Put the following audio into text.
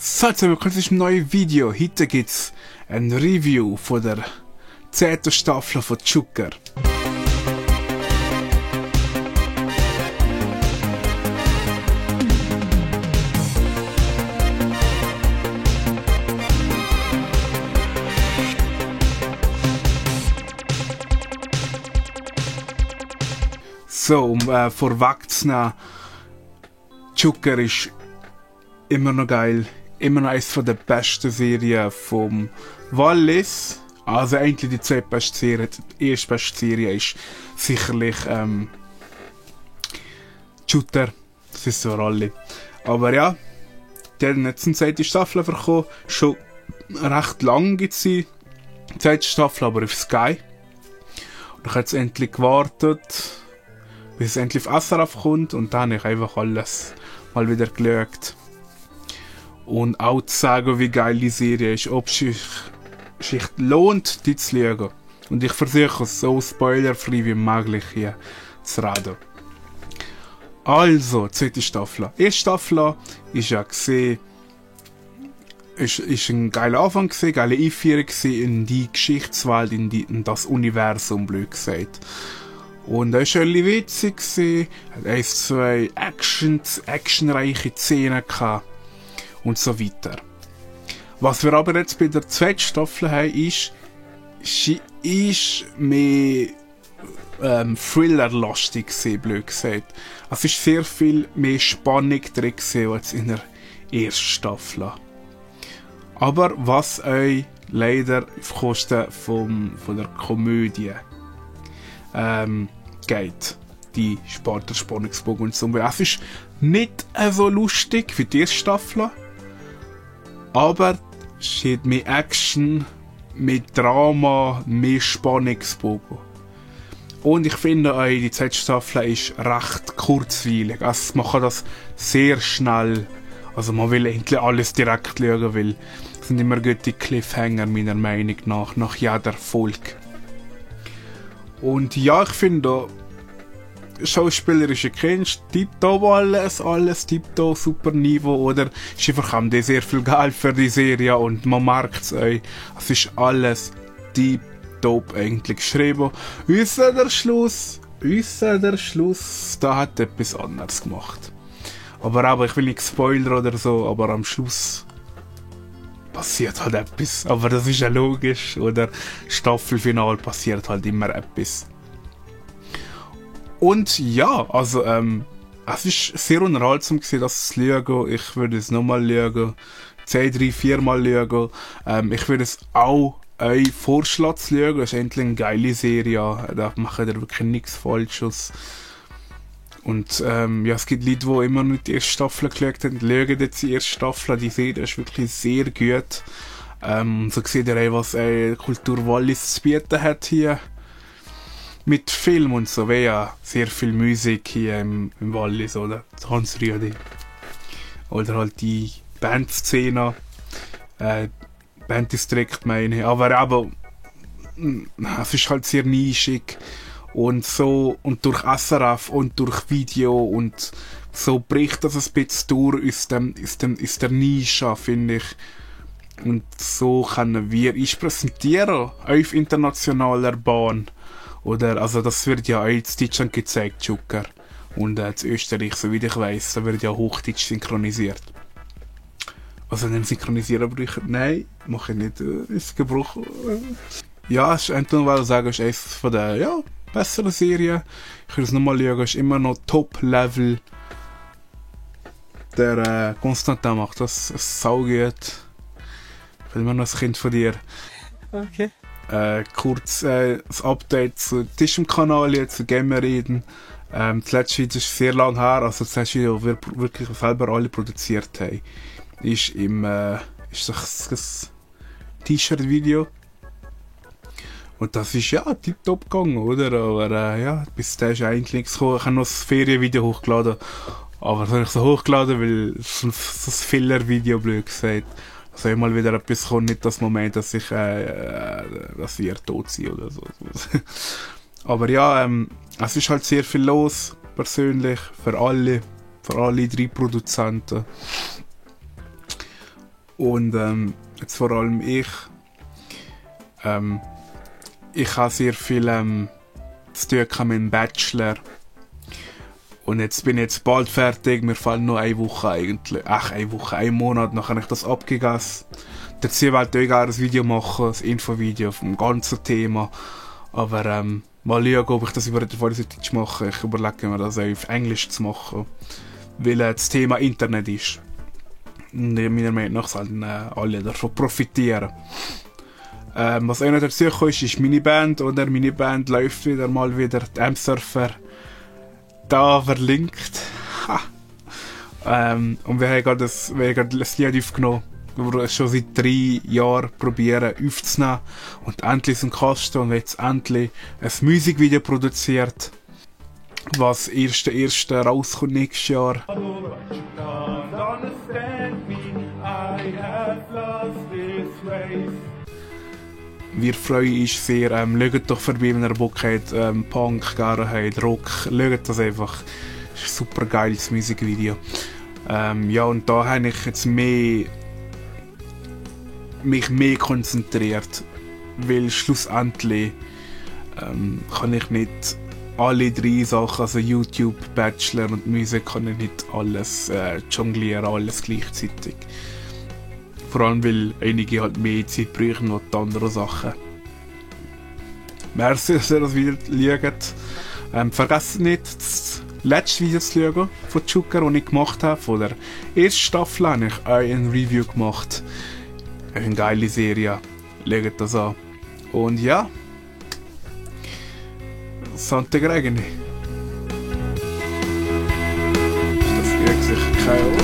So, jetzt willkommen zu einem neuen Video. Heute gibt es ein Review von der 10. Staffel von Joker. So, um vorwegzunehmen, Joker ist immer noch geil. Immer noch eines der besten Serien vom Wallis. Also eigentlich die zwei besten Serien. Die erste beste Serie ist sicherlich Shooter. Das ist so alle. Aber ja, die haben jetzt eine zweite Staffel bekommen. Schon recht lang gibt es die zweite Staffel, aber auf Sky. Und ich habe jetzt endlich gewartet, bis es endlich auf SRF kommt. Und dann habe ich einfach alles mal wieder geschaut. Und auch zu sagen, wie geil die Serie ist, ob es sich lohnt, die zu schauen. Und ich versuche es so spoilerfrei wie möglich hier zu reden. Also, zweite Staffel. Erste Staffel ist ja gesehen, ist ein geiler Anfang gewesen, geile Einführung in die Geschichtswelt, in das Universum, blöd gesagt. Und er war schon witzig gewesen, hat 1-2 actionreiche Szenen gehabt. Und so weiter. Was wir aber jetzt bei der zweiten Staffel haben, ist, sie ist mehr Thriller-lastig gewesen, blöd gesagt. Es ist sehr viel mehr Spannung drin gewesen als in der ersten Staffel. Aber was euch leider auf Kosten von der Komödie geht. Die spart der Spannungsbogen und so. Es ist nicht so lustig wie die erste Staffel. Aber es hat mehr Action, mehr Drama, mehr Spannungsbogen. Und ich finde auch, die zweite Staffel ist recht kurzweilig. Also man kann das sehr schnell, also man will endlich alles direkt schauen, weil es sind immer gute Cliffhanger meiner Meinung nach jeder Folge. Und ja, ich finde schauspielerische Kunst, tiptop alles tiptop, super Niveau, oder? Sie bekommen sehr viel Geld für die Serie und man merkt es euch. Es ist alles tiptop eigentlich geschrieben. Ausser der Schluss, da hat etwas anderes gemacht. Aber ich will nicht spoilern oder so, aber am Schluss passiert halt etwas. Aber das ist ja logisch, oder? Staffelfinal passiert halt immer etwas. Und ja, also es ist sehr unterhaltsam gewesen, das zu schauen. Ich würde es nochmal schauen, 2, 3, 4 Mal schauen. Ich würde es auch euch vorschlagen zu schauen. Es ist endlich eine geile Serie, da machen ihr wirklich nichts Falsches. Und ja, es gibt Leute, die immer noch die erste Staffel geschaut haben, schauen jetzt die erste Staffel. Die Serie ist wirklich sehr gut. So seht ihr auch, was Kultur Wallis zu bieten hat hier. Mit Film und so, wie ja sehr viel Musik hier im Wallis, oder? Hans Rüdi. Oder halt die Bandszene. Banddistrikt meine ich. Aber es ist halt sehr nischig. Und so, und durch SRF und durch Video und so bricht das ein bisschen durch aus der Nische, finde ich. Und so können wir präsentieren auf internationaler Bahn. Oder, also das wird ja auch in Deutschland gezeigt, Joker. Und in Österreich, soweit ich weiss, da wird ja Hochdeutsch synchronisiert. Also nicht synchronisieren brauche ich, nein, mache ich nicht, ist Gebrauch. Ja, es ist einfach, weil ich sagen, es ist eines von der, besseren Serien. Ich will es nochmal schauen, es ist immer noch Top-Level. Der Konstantin macht das saugut. Ich will immer noch ein Kind von dir. Okay. Kurz das Update zu Tischem-Kanal, jetzt zu Gamer reden. Das letzte Video ist sehr lang her, also das letzte Video, das wir wirklich selber alle produziert haben, ist das T-Shirt-Video. Und das ist ja tiptop gegangen, oder? Aber bis da ist eigentlich nichts gekommen. Ich habe noch das Ferienvideo hochgeladen. Aber das habe ich so hochgeladen, weil es ein Filler-Video, blöd gesagt. Also immer wieder etwas kommt, nicht das Moment, dass wir tot sind oder so. Aber ja, es ist halt sehr viel los, persönlich, für alle 3 Produzenten. Und jetzt vor allem ich habe sehr viel zu tun mit dem Bachelor. Und jetzt bin ich bald fertig, mir fällt nur eine Woche eigentlich. Ein Monat, dann habe ich das abgegessen. Dazu wollte ich auch ein Video machen, ein Infovideo vom ganzen Thema. Aber mal schauen, ob ich das über die Vollseite mache. Ich überlege mir, das auch auf Englisch zu machen. Weil das Thema Internet ist. Und meiner Meinung nach sollten alle davon profitieren. Was auch noch dazu kommt, ist meine Band. Oder meine Band läuft mal wieder. Die M-Surfer. Da verlinkt. Und wir haben gerade das Lied aufgenommen, wo wir schon seit 3 Jahren probieren aufzunehmen. Und endlich sind Kasten und jetzt endlich ein Musikvideo produziert, was erste rauskommt nächstes Jahr. Wir freuen uns sehr. Schaut doch vorbei, wenn ihr Bock habt. Punk, gerne habt, Rock. Schaut das einfach. Das ist ein super geiles Musikvideo. Ja, und da habe ich jetzt mich mehr konzentriert. Weil schlussendlich kann ich nicht alle 3 Sachen, also YouTube, Bachelor und Musik, kann ich nicht alles jonglieren, alles gleichzeitig. Vor allem, weil einige halt mehr Zeit brauchen als die anderen Sachen. Merci, dass ihr das Video schaut. Vergesst nicht, das letzte Video zu schauen von Joker, das ich gemacht habe. Von der ersten Staffel habe ich auch ein Review gemacht. Eine geile Serie. Schaut das an. Und ja. Sante Gregini. Das wirkt sich keine